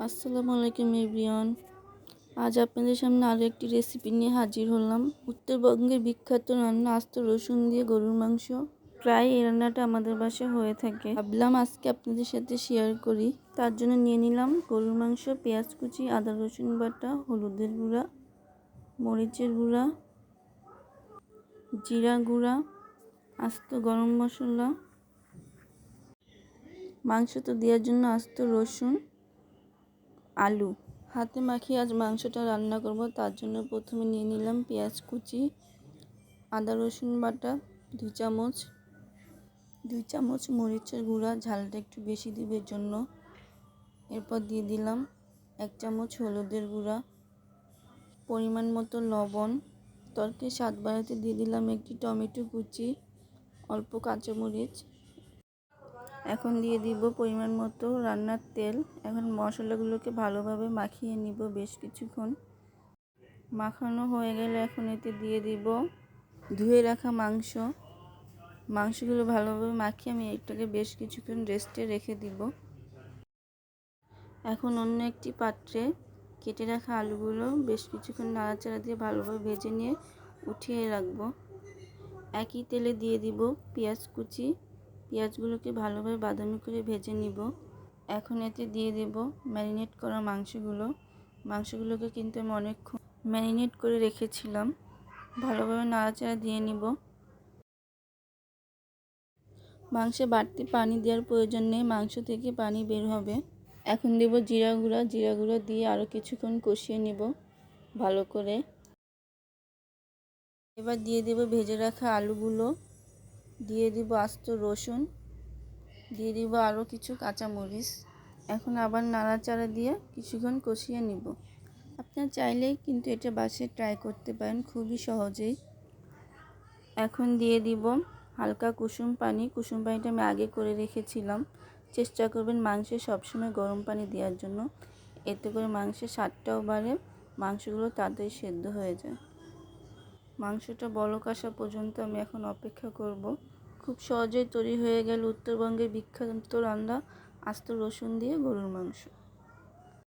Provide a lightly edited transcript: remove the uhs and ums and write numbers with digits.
আসসালামু আলাইকুম এভরিওয়ান। আজ আপনাদের সামনে আরও একটি রেসিপি নিয়ে হাজির হলাম। উত্তরবঙ্গের বিখ্যাত রান্না আস্ত রসুন দিয়ে গরুর মাংস। প্রায় এই রান্নাটা আমাদের বাসায় হয়ে থাকে। ভাবলাম আজকে আপনাদের সাথে শেয়ার করি। তার জন্য নিয়ে নিলাম গরুর মাংস, পেঁয়াজ কুচি, আদা রসুন বাটা, হলুদের গুঁড়া, মরিচের গুঁড়া, জিরা গুঁড়া, আস্ত গরম মশলা, মাংসতে দেওয়ার জন্য আস্ত রসুন, আলু। হাতে মাখিয়ে আজ মাংসটা রান্না করব। তার জন্য প্রথমে নিয়ে নিলাম পেঁয়াজ কুচি, আদা রসুন বাটা 2 চামচ, মরিচের গুঁড়া, ঝালটা একটু বেশি দিবের জন্য। এরপর দিয়ে দিলাম 1 চামচ হলুদের গুঁড়া, পরিমাণ মতো লবণ। তরকারি স্বাদ বাড়াতে দিয়ে দিলাম একটি টমেটো কুচি, অল্প কাঁচামরিচ। এখন দিয়ে দিব পরিমাণ মতো রান্নার তেল। এখন মশলাগুলোকে ভালোভাবে মাখিয়ে নিব বেশ কিছুক্ষণ। মাখানো হয়ে গেলে এখন এতে দিয়ে দিব ধুয়ে রাখা মাংসগুলো ভালোভাবে মাখিয়ে আমি এটাকে বেশ কিছুক্ষণ রেস্টে রেখে দিব। এখন অন্য একটি পাত্রে কেটে রাখা আলুগুলো বেশ কিছুক্ষণ নাড়াচাড়া দিয়ে ভালোভাবে ভেজে নিয়ে উঠিয়ে রাখবো। একই তেলে দিয়ে দিব পেঁয়াজ কুচি। পেঁয়াজগুলোকে ভালোভাবে বাদামি করে ভেজে নিব। এখন এতে দিয়ে দেব ম্যারিনেট করা মাংসগুলোকে কিন্তু আমি অনেকক্ষণ ম্যারিনেট করে রেখেছিলাম। ভালোভাবে নাড়াচাড়া দিয়ে নিব। মাংসে বাড়তি পানি দেওয়ার প্রয়োজন নেই, মাংস থেকে পানি বের হবে। এখন দেব জিরা গুঁড়া দিয়ে আরও কিছুক্ষণ কষিয়ে নিব ভালো করে। এবার দিয়ে দেব ভেজে রাখা আলুগুলো, দিয়ে দিব আস্ত রসুন, দিয়ে দিব আরও কিছু কাঁচামরিচ। এখন আবার নাড়াচাড়া দিয়ে কিছুক্ষণ কষিয়ে নিব। আপনারা চাইলেই কিন্তু এটা বাসায় ট্রাই করতে পারেন খুবই সহজেই। এখন দিয়ে দিব হালকা কুসুম পানিটা আমি আগে করে রেখেছিলাম। চেষ্টা করবেন মাংসে সবসময় গরম পানি দেওয়ার জন্য, এতে করে মাংসের স্বাদটাও বাড়ে, মাংসগুলো তাড়াতাড়ি সেদ্ধ হয়ে যায়। মাংসটা বলক আসা পর্যন্ত আমি এখন অপেক্ষা করব। খুব সহজেই তৈরি হয়ে গেল উত্তরবঙ্গের বিখ্যাত রান্না আস্ত রসুন দিয়ে গরুর মাংস।